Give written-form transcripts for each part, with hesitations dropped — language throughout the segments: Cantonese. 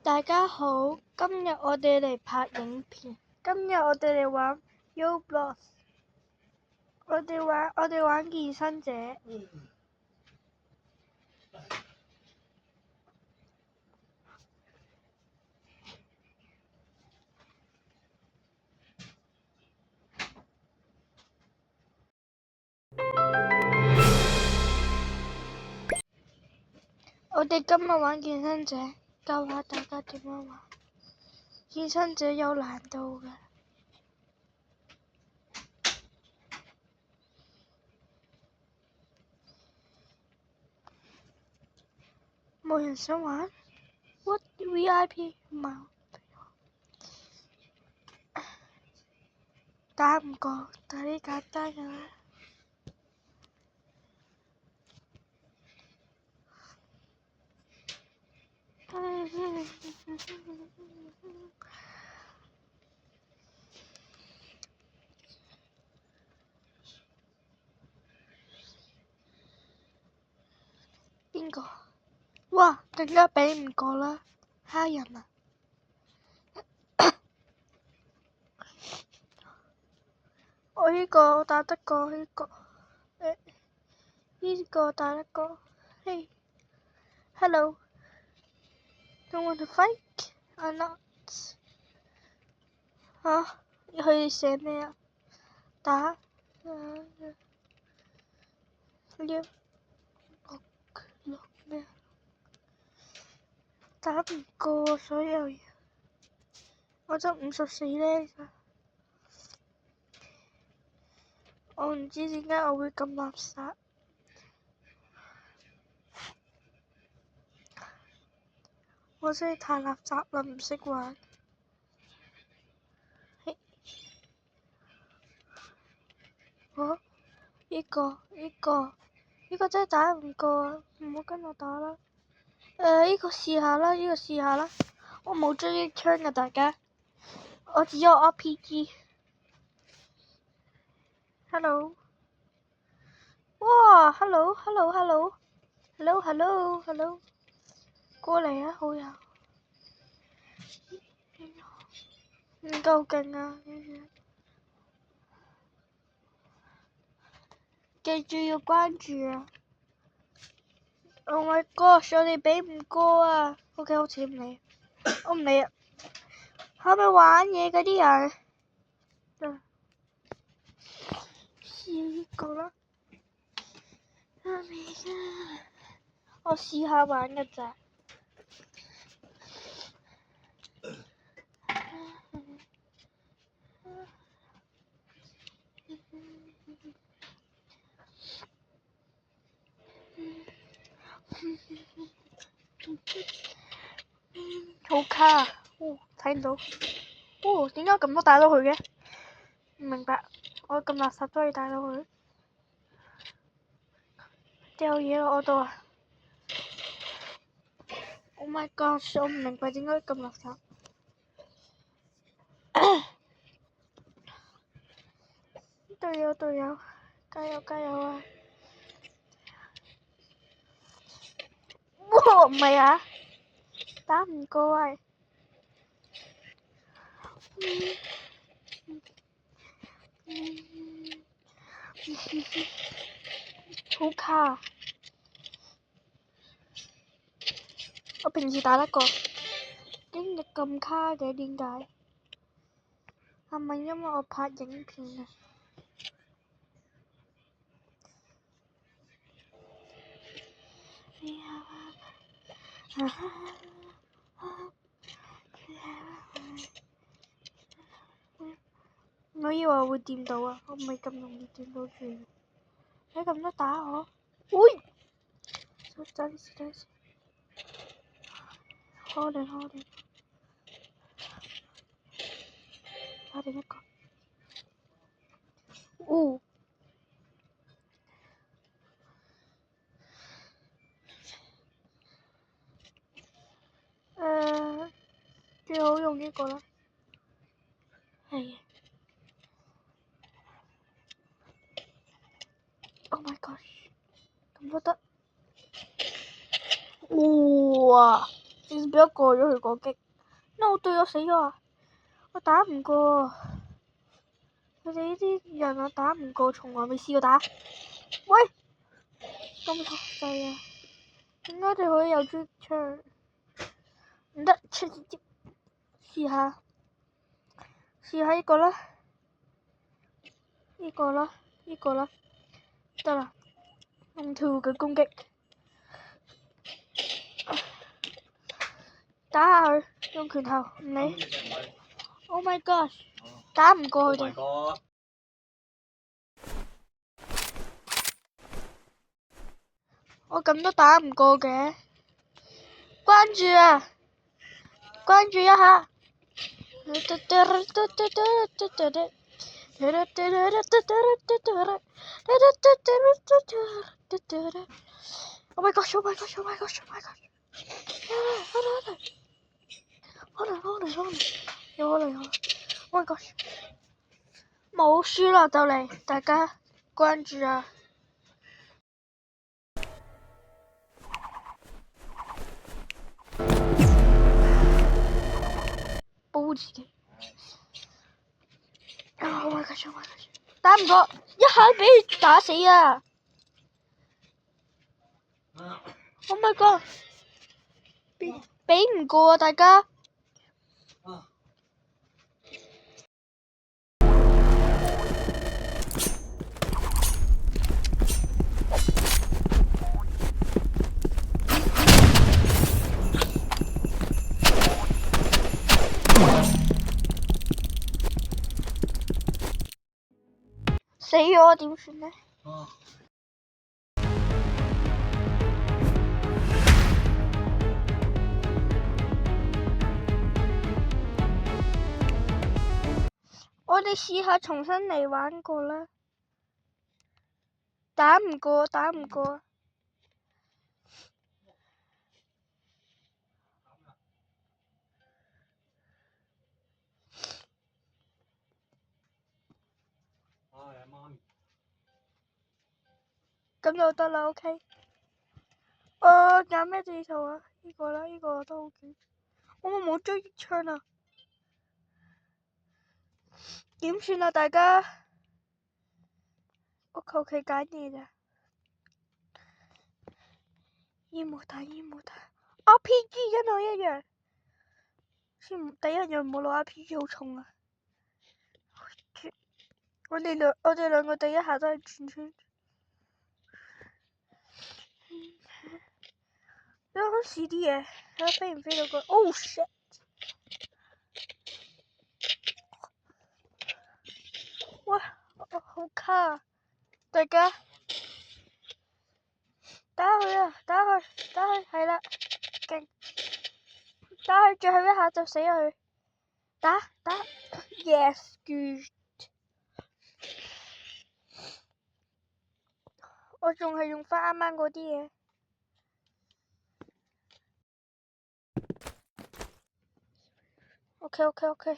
大家好，今日我哋嚟拍影片。今日我哋嚟玩 Roblox。我哋玩健身者。我哋今日玩健身者，教下大家點樣玩。健身者有難度嘅。冇人想玩 ？What VIP 唔係打唔過，但係簡單嘅啦。邊個？哇，更加比唔過啦，蝦人啊！我呢個打得過呢個，呢個打得過。Hey, hello. Don't want to fight? Or not? 嚇？佢哋寫咩啊？打六咩？打唔過所有嘢，我得54呢。我唔知點解我會咁垃圾。我真係太垃圾啦，唔識玩。哦，呢個真係打唔過啊！唔好跟我打啦。呢個試下啦，呢個試下啦。我冇追擊槍㗎，大家。我只有 RPG。Hello。哇！Hello。過嚟啊，好友。唔夠勁啊！記住要關注啊 ！Oh my god！我哋比唔過啊 ！OK， 好似唔理，我唔理啊！係咪玩嘢嗰啲人？試呢個啦。我試下玩㗎咋。好卡啊！睇唔到。點解咁都帶到佢嘅？唔明白。我咁垃圾都可以帶到佢。掉嘢落我度啊 ！Oh my god！我唔明白點解咁垃圾。隊友，加油啊！哇，唔係啊，打唔過啊！好卡啊！我平時打得過，今日咁卡嘅點解？係咪因為我拍影片啊？我以為我會掂到啊，我唔係咁容易掂到住。你咁多打我？喂！等陣。hold 定。打定一個。最好用呢個啦。係。Oh my gosh！咁都得。哇！只是俾我過咗佢個擊。no 對我死咗啊！我打唔過啊！佢哋呢啲人我打唔過，從來未試過打。喂，咁實際啊！點解佢可以有追槍？唔得，出直接試下呢個啦，呢個啦，得啦，用跳嘅攻擊打下佢，用拳頭唔理。Oh my god！ 打唔過佢哋。我咁都打唔過嘅，關注啊！關注一下。Oh my gosh! Oh my gosh! Oh my gosh! Oh my gosh! 好嚟！有嚟！Oh my gosh！ 冇輸啦，就嚟，大家關注啊！保護自己。Oh my gosh! Oh my gosh！ 打唔過，一下俾佢打死啊 ！Oh my god！ 比唔過啊，大家。死咗點算呢？我哋試下重新嚟玩過啦。打唔過。咁就得啦 ，OK。揀咩地圖啊？呢個啦，呢個都好勁。我冇狙擊槍啊！點算啊，大家？我求其揀嘢咋。煙霧彈，RPG 跟我一樣。先第一樣冇攞 RPG 好重啊！我哋兩個第一下都係轉圈。你好試啲嘢，睇下飛唔飛到過。Oh shit！ 哇，好卡啊！大家打佢啊！打佢，係啦，勁！打佢最後一下就死佢。打 ，yes good。我仲係用翻啱啱嗰啲嘢。OK。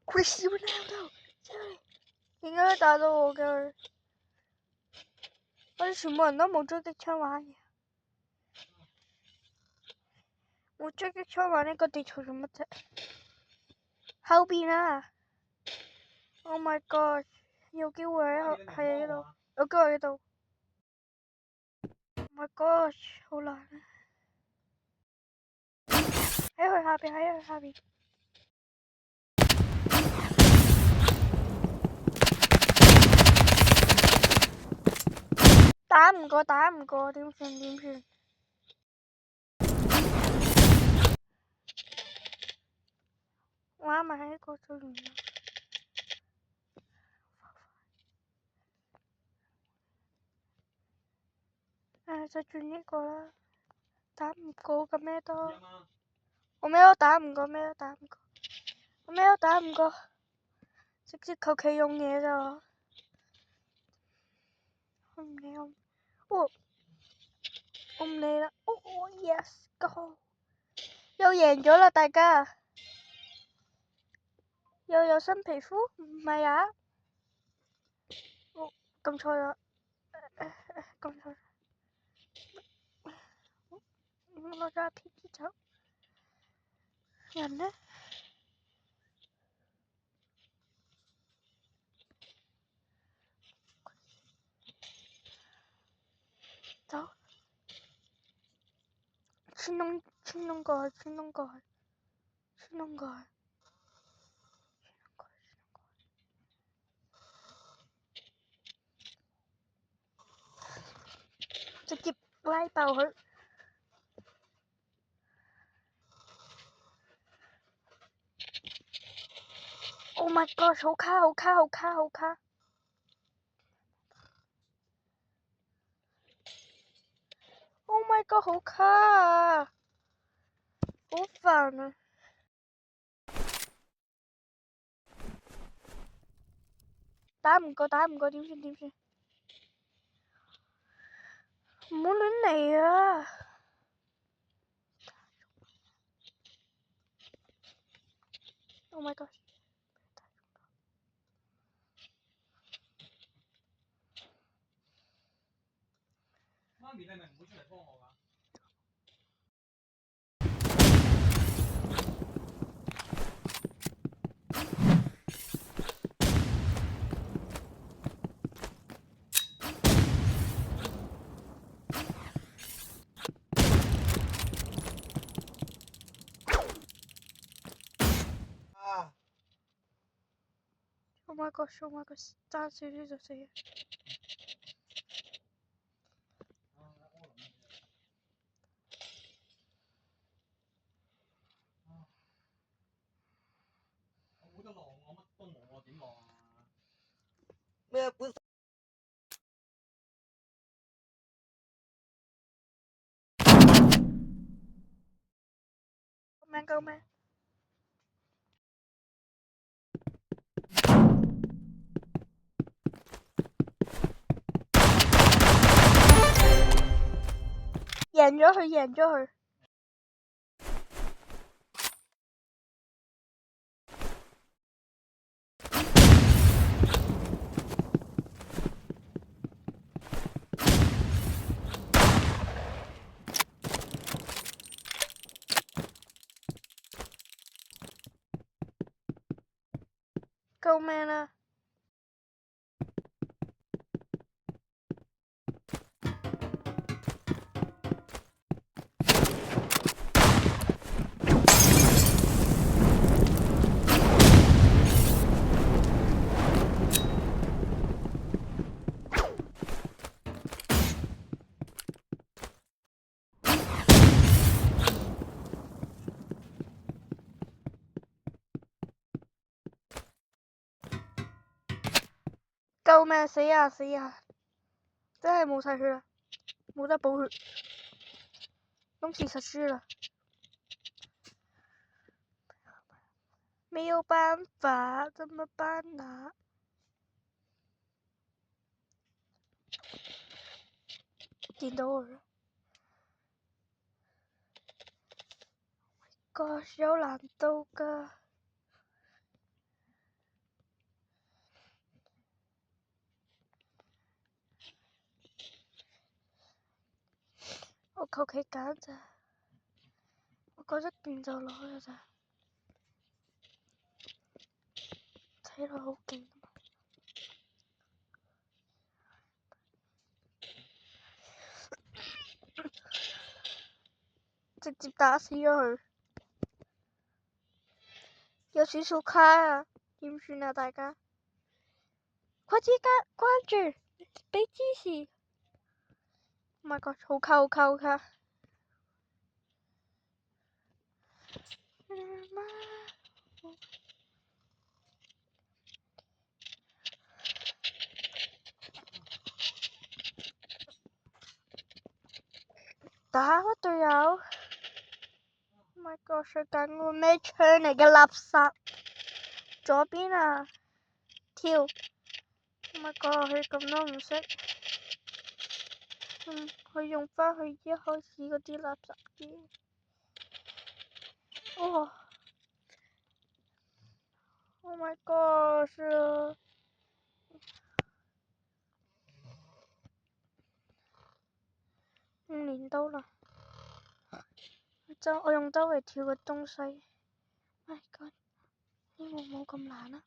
Cristiano Ronaldo，點解打到我嘅？我哋全部人都冇狙擊槍玩嘅。冇狙擊槍玩呢個地圖做乜啫？後邊啊 ！Oh my god！ 有機會喺呢度，有機會喺度。Oh my god！ 好難啊！喺佢下邊。打唔過，點算？玩埋喺個最面。就轉呢個啦。打唔過嘅咩都。我咩都打唔過。直接求其用嘢咋。我唔理我唔理啦。Yes go！ 又贏咗啦，大家。又有新皮膚，唔係啊？撳錯咗，撳錯咗，攞咗片子走，人呢？走，穿窿過去，穿窿過去，穿窿過去。直接拉爆佢 ！Oh my god！ 好卡好卡好卡好卡 ！Oh my god！ 好卡啊！好煩啊！打唔過點算？唔好亂嚟啊 ！Oh my god！ 媽咪，你係咪唔會出嚟幫我㗎？Oh my god！ 爭少少就死啊！我冇得浪，我乜都冇，我點浪啊？咩本？救命！贏咗佢！救命啊！救命！死啊！真係冇晒血啦，冇得補血，今次實輸啦，沒有辦法，怎麼辦啊？見到我啦 ！Gosh， 有難度㗎。我求其揀咋，我覺得勁就攞㗎咋，睇落好勁，直接打死咗佢，有少少卡啊，點算啊大家？快啲關注，俾支持。Oh my god， 好卡！打乜隊友 ？Oh my god， 最近個咩槍嚟嘅垃圾？左邊啊，跳 ！Oh my god， 佢咁都唔識，佢用返佢一開始嗰啲垃圾嘢。哦 ！Oh my god，到啦。我用周圍跳嘅東西。My God，呢個冇咁難啊。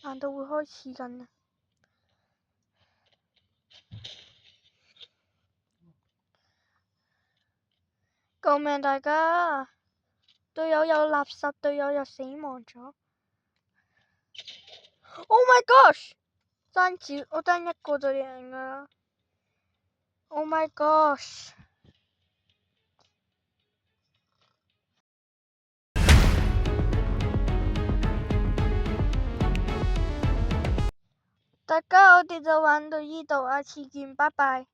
難道會開始緊啊？救命大家！隊友有垃圾，隊友又死亡咗。Oh my gosh！ 我爭一個就贏啦。Oh my gosh！ 大家，我哋就玩到呢度，下次見，拜拜。